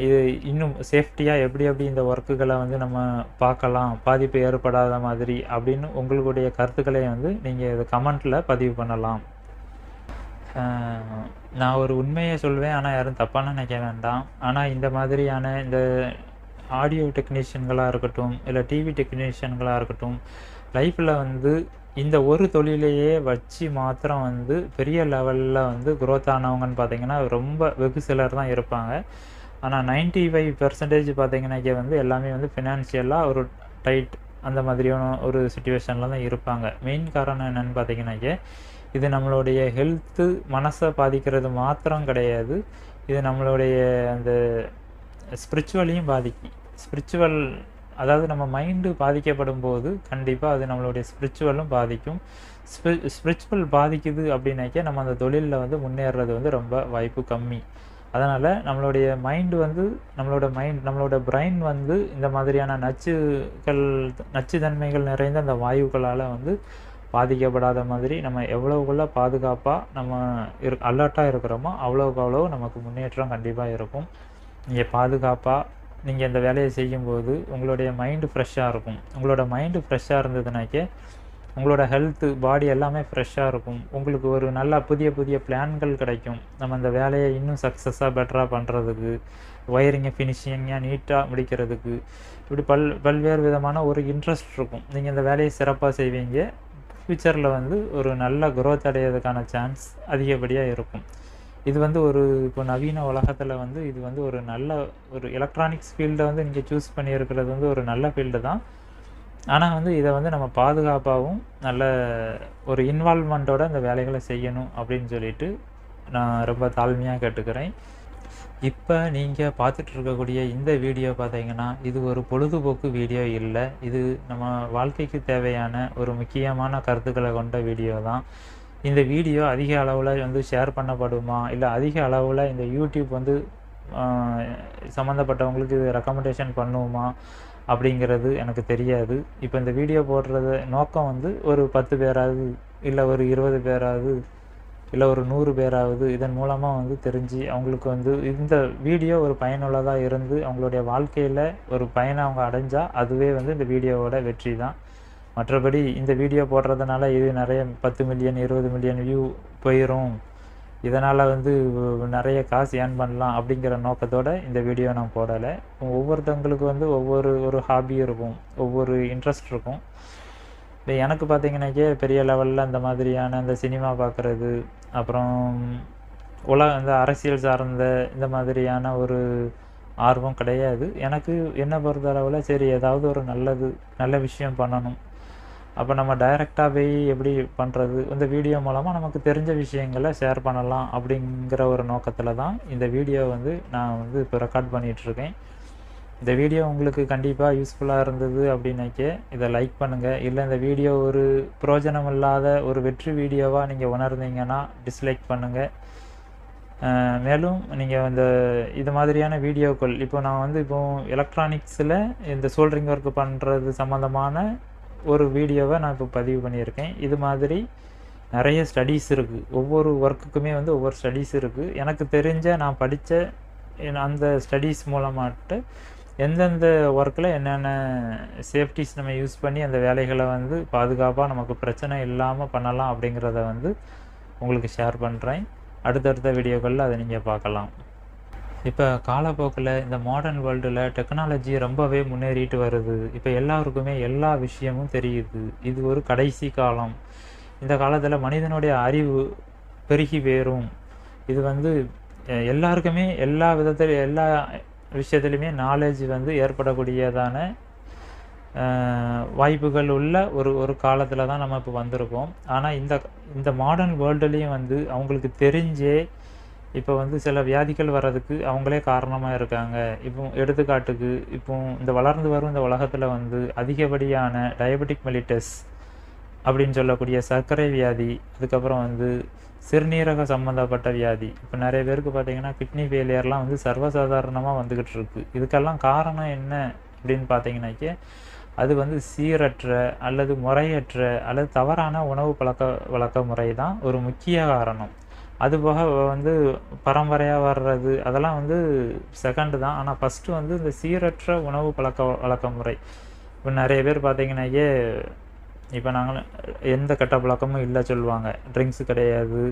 இது இன்னும் சேஃப்டியாக எப்படி இந்த ஒர்க்குகளை வந்து நம்ம பார்க்கலாம், பாதிப்பு ஏற்படாத மாதிரி அப்படின்னு உங்களுடைய கருத்துக்களை வந்து நீங்கள் இது கமெண்ட்டில் பதிவு பண்ணலாம். நான் ஒரு உண்மையை சொல்வேன், ஆனால் யாரும் தப்பாக நினைக்க வேண்டாம். ஆனால் இந்த மாதிரியான இந்த ஆடியோ டெக்னீஷியன்களாக இருக்கட்டும், இல்லை டிவி டெக்னீஷியன்களாக இருக்கட்டும், லைஃப்பில் வந்து இந்த ஒரு தொழிலையே வச்சு மாத்திரம் வந்து பெரிய லெவலில் வந்து க்ரோத் ஆனவங்கன்னு பார்த்தீங்கன்னா ரொம்ப வெகு சிலர் தான் இருப்பாங்க. ஆனால் 95% பார்த்தீங்கன்னாக்கே வந்து எல்லாமே வந்து ஃபினான்ஷியலாக ஒரு டைட் அந்த மாதிரியான ஒரு சிச்சுவேஷனில் தான் இருப்பாங்க. மெயின் காரணம் என்னென்னு பார்த்தீங்கன்னாக்கே இது நம்மளுடைய ஹெல்த்து மனசை பாதிக்கிறது மாத்திரம் கிடையாது, இது நம்மளுடைய அந்த ஸ்பிரிச்சுவலையும் பாதிக்கும். ஸ்பிரிச்சுவல் அதாவது நம்ம மைண்டு பாதிக்கப்படும் போது கண்டிப்பாக அது நம்மளுடைய ஸ்பிரிச்சுவலும் பாதிக்கும். ஸ்பிரிச்சுவல் பாதிக்குது அப்படின்னாக்கே நம்ம அந்த தொழிலில் வந்து முன்னேறது வந்து ரொம்ப வாய்ப்பு கம்மி. அதனால் நம்மளுடைய மைண்டு வந்து நம்மளோட பிரெயின் வந்து இந்த மாதிரியான நச்சுத்தன்மைகள் நிறைந்த அந்த வாயுக்களால் வந்து பாதிக்கப்படாத மாதிரி நம்ம எவ்வளவுக்குள்ள பாதுகாப்பாக நம்ம அலர்ட்டாக இருக்கிறோமோ அவ்வளோக்கு அவ்வளோ நமக்கு முன்னேற்றம் கண்டிப்பாக இருக்கும். நீங்கள் பாதுகாப்பாக நீங்கள் இந்த வேலையை செய்யும்போது உங்களுடைய மைண்டு ஃப்ரெஷ்ஷாக இருக்கும். உங்களோட மைண்டு ஃப்ரெஷ்ஷாக இருந்ததுனாக்கே உங்களோட ஹெல்த்து பாடி எல்லாமே ஃப்ரெஷ்ஷாக இருக்கும். உங்களுக்கு ஒரு நல்ல புதிய பிளான்கள் கிடைக்கும். நம்ம அந்த வேலையை இன்னும் சக்ஸஸாக பெட்டராக பண்ணுறதுக்கு, ஒயரிங்கை ஃபினிஷிங்காக நீட்டாக முடிக்கிறதுக்கு, இப்படி பல்வேறு விதமான ஒரு இன்ட்ரெஸ்ட் இருக்கும். நீங்கள் இந்த வேலையை சிறப்பாக செய்வீங்க. ஃப்யூச்சரில் வந்து ஒரு நல்ல க்ரோத் அடையிறதுக்கான சான்ஸ் அதிகப்படியாக இருக்கும். இது வந்து இப்போ நவீன உலகத்தில் வந்து இது வந்து ஒரு நல்ல ஒரு எலக்ட்ரானிக்ஸ் ஃபீல்டை வந்து நீங்கள் சூஸ் பண்ணியிருக்கிறது வந்து ஒரு நல்ல ஃபீல்டு தான். ஆனால் வந்து இதை வந்து நம்ம பாதுகாப்பாகவும் நல்ல ஒரு இன்வால்வ்மெண்ட்டோட இந்த வேலைகளை செய்யணும் அப்படின்னு சொல்லிட்டு நான் ரொம்ப தாழ்மையாக கேட்டுக்கிறேன். இப்போ நீங்கள் பார்த்துட்டு இருக்கக்கூடிய இந்த வீடியோ பார்த்தீங்கன்னா இது ஒரு பொழுதுபோக்கு வீடியோ இல்லை. இது நம்ம வாழ்க்கைக்கு தேவையான ஒரு முக்கியமான கருத்துக்களை கொண்ட வீடியோ தான். இந்த வீடியோ அதிக அளவில் வந்து ஷேர் பண்ணப்படுமா, இல்லை அதிக அளவில் இந்த யூடியூப் வந்து சம்மந்தப்பட்டவங்களுக்கு இது ரெக்கமெண்டேஷன் பண்ணுவோமா அப்படிங்கிறது எனக்கு தெரியாது. இப்போ இந்த வீடியோ போடுறது நோக்கம் வந்து ஒரு 10 பேராவது, இல்லை ஒரு 20 பேராவது, இல்லை ஒரு 100 பேராவது இதன் மூலமாக வந்து தெரிஞ்சு அவங்களுக்கு வந்து இந்த வீடியோ ஒரு பயனுள்ளதாக இருந்து அவங்களுடைய வாழ்க்கையில் ஒரு பயனை அவங்க அடைஞ்சால் அதுவே வந்து இந்த வீடியோவோட வெற்றி தான். மற்றபடி இந்த வீடியோ போடுறதுனால இது நிறைய 10 மில்லியன் 20 மில்லியன் வியூ போயிடும், இதனால் வந்து நிறைய காசு ஏர்ன் பண்ணலாம் அப்படிங்கிற நோக்கத்தோடு இந்த வீடியோ நான் போடலை. ஒவ்வொருத்தவங்களுக்கு வந்து ஒரு ஹாபி இருக்கும், ஒவ்வொரு இன்ட்ரெஸ்ட் இருக்கும். இப்போ எனக்கு பார்த்தீங்கன்னாக்கே பெரிய லெவலில் இந்த மாதிரியான இந்த சினிமா பார்க்குறது, அப்புறம் இந்த அரசியல் சார்ந்த இந்த மாதிரியான ஒரு ஆர்வம் கிடையாது. எனக்கு என்ன பொறுத்தளவில் சரி ஏதாவது ஒரு நல்ல விஷயம் பண்ணணும், அப்போ நம்ம டைரெக்டாக போய் எப்படி பண்ணுறது, இந்த வீடியோ மூலமாக நமக்கு தெரிஞ்ச விஷயங்களை ஷேர் பண்ணலாம் அப்படிங்கிற ஒரு நோக்கத்தில் தான் இந்த வீடியோ வந்து நான் வந்து இப்போ ரெக்கார்ட் பண்ணிகிட்ருக்கேன். இந்த வீடியோ உங்களுக்கு கண்டிப்பாக யூஸ்ஃபுல்லாக இருந்தது அப்படின்னாக்கே இதை லைக் பண்ணுங்கள். இல்லை இந்த வீடியோ ஒரு பிரயோஜனம் இல்லாத ஒரு வெற்றி வீடியோவாக நீங்கள் உணர்ந்தீங்கன்னா டிஸ்லைக் பண்ணுங்கள். மேலும் நீங்கள் இது மாதிரியான வீடியோக்கள் இப்போ நான் வந்து எலக்ட்ரானிக்ஸில் இந்த சோல்டரிங் ஒர்க் பண்ணுறது சம்மந்தமான ஒரு வீடியோவை நான் இப்போ பதிவு பண்ணியிருக்கேன். இது மாதிரி நிறைய ஸ்டடீஸ் இருக்குது. ஒவ்வொரு ஒர்க்குக்குமே வந்து ஒவ்வொரு ஸ்டடீஸ் இருக்குது. எனக்கு தெரிஞ்ச நான் படித்த அந்த ஸ்டடீஸ் மூலமாட்டு எந்தெந்த ஒர்க்கில் என்னென்ன சேஃப்டிஸ் நம்ம யூஸ் பண்ணி அந்த வேலைகளை வந்து பாதுகாப்பாக நமக்கு பிரச்சனை இல்லாமல் பண்ணலாம் அப்படிங்கிறத வந்து உங்களுக்கு ஷேர் பண்ணுறேன். அடுத்தடுத்த வீடியோக்களில் அதை நீங்கள் பார்க்கலாம். இப்போ காலப்போக்கில் இந்த மாடர்ன் வேர்ல்டில் டெக்னாலஜி ரொம்பவே முன்னேறிட்டு வருது. இப்போ எல்லாருக்குமே எல்லா விஷயமும் தெரியுது. இது ஒரு கடைசி காலம். இந்த காலத்தில் மனிதனுடைய அறிவு பெருகி வேறும். இது வந்து எல்லாருக்குமே எல்லா விஷயத்துலையுமே நாலேஜ் வந்து ஏற்படக்கூடியதான வாய்ப்புகள் உள்ள ஒரு காலத்தில் தான் நம்ம இப்போ வந்திருக்கோம். ஆனால் இந்த மாடர்ன் வேர்ல்டுலேயும் வந்து அவங்களுக்கு தெரிஞ்சே இப்போ வந்து சில வியாதிகள் வர்றதுக்கு அவங்களே காரணமாக இருக்காங்க. இப்போ எடுத்துக்காட்டுக்கு இந்த வளர்ந்து வரும் இந்த உலகத்தில் வந்து அதிகப்படியான டயபெட்டிக் மெலிட்டஸ் அப்படின்னு சொல்லக்கூடிய சர்க்கரை வியாதி, அதுக்கப்புறம் வந்து சிறுநீரக சம்மந்தப்பட்ட வியாதி, இப்போ நிறைய பேருக்கு பார்த்திங்கன்னா கிட்னி ஃபெயிலியர்லாம் வந்து சர்வசாதாரணமாக வந்துக்கிட்டு இருக்குது. இதுக்கெல்லாம் காரணம் என்ன அப்படின்னு பார்த்தீங்கன்னாக்கே அது வந்து சீரற்ற அல்லது முறையற்ற அல்லது தவறான உணவு வழக்க முறை தான் ஒரு முக்கிய காரணம். அதுபோக வந்து பரம்பரையாக வர்றது அதெல்லாம் வந்து செகண்டு தான். ஆனால் ஃபஸ்ட்டு வந்து இந்த சீரற்ற உணவு வழக்க முறை. இப்போ நிறைய பேர் பார்த்திங்கன்னாக்கே இப்போ நாங்கள் எந்த கெட்ட பழக்கமும் இல்லை சொல்லுவாங்க. ட்ரிங்க்ஸு கிடையாது,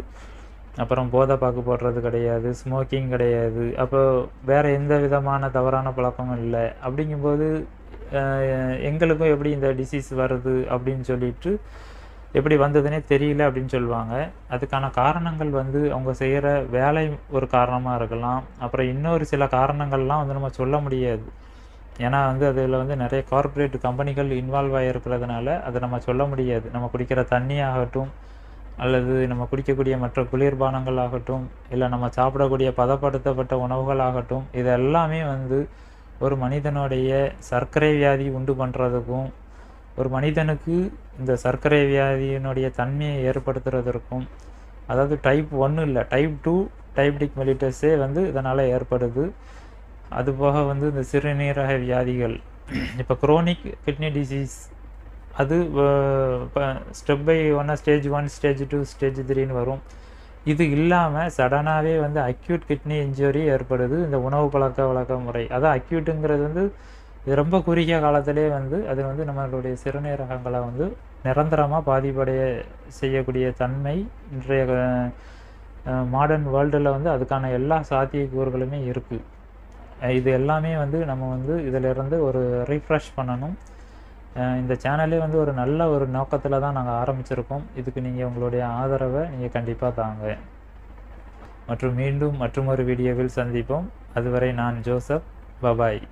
அப்புறம் போதை பாக்கு போடுறது கிடையாது, ஸ்மோக்கிங் கிடையாது, அப்போ வேறு எந்த விதமான தவறான பழக்கமும் இல்லை. அப்படிங்கும்போது எங்களுக்கும் எப்படி இந்த டிசீஸ் வருது அப்படின்னு சொல்லிட்டு எப்படி வந்ததுன்னே தெரியல அப்படின்னு சொல்லுவாங்க. அதுக்கான காரணங்கள் வந்து அவங்க செய்கிற வேலை ஒரு காரணமாக இருக்கலாம். அப்புறம் இன்னொரு சில காரணங்கள்லாம் வந்து நம்ம சொல்ல முடியாது. ஏன்னா வந்து அதில் வந்து நிறைய கார்ப்பரேட் கம்பெனிகள் இன்வால்வ் ஆகிருக்கிறதுனால அதை நம்ம சொல்ல முடியாது. நம்ம குடிக்கிற தண்ணி ஆகட்டும், அல்லது நம்ம குடிக்கக்கூடிய மற்ற குளிர்பானங்கள் ஆகட்டும், இல்லை நம்ம சாப்பிடக்கூடிய பதப்படுத்தப்பட்ட உணவுகள் ஆகட்டும், இது எல்லாமே வந்து ஒரு மனிதனுடைய சர்க்கரை வியாதி உண்டு பண்ணுறதுக்கும், ஒரு மனிதனுக்கு இந்த சர்க்கரை வியாதியினுடைய தன்மையை ஏற்படுத்துறதற்கும், அதாவது டைப் 1 இல்லை, டைப் 2 டைபெட்டிக் மெலிட்டஸே வந்து இதனால் ஏற்படுது. அதுபோக வந்து இந்த சிறுநீரக வியாதிகள், இப்போ குரோனிக் கிட்னி டிசீஸ், அது இப்போ ஸ்டெப் பை ஒன்னாக ஸ்டேஜ் 1, ஸ்டேஜ் 2, ஸ்டேஜ் 3ன்னு வரும். இது இல்லாமல் சடனாகவே வந்து அக்யூட் கிட்னி இன்ஜுரி ஏற்படுது இந்த உணவு பழக்க முறை. அதான் அக்யூட்டுங்கிறது வந்து இது ரொம்ப குறுகிய காலத்திலே வந்து அது வந்து நம்மளுடைய சிறுநீரகங்களை வந்து நிரந்தரமாக பாதிப்படைய செய்யக்கூடிய தன்மை இன்றைய மாடர்ன் வேர்ல்டில் வந்து அதுக்கான எல்லா சாத்தியக்கூறுகளுமே இருக்குது. இது எல்லாமே வந்து நம்ம வந்து இதிலிருந்து ஒரு ரீஃப்ரெஷ் பண்ணணும். இந்த சேனலே வந்து ஒரு நல்ல ஒரு நோக்கத்தில் தான் நாங்கள் ஆரம்பிச்சிருக்கோம். இதுக்கு நீங்கள் உங்களுடைய ஆதரவை நீங்கள் கண்டிப்பாக தாங்க. மற்றும் மீண்டும் மற்றொரு வீடியோவில் சந்திப்போம். அதுவரை நான் ஜோசப். பபாய்.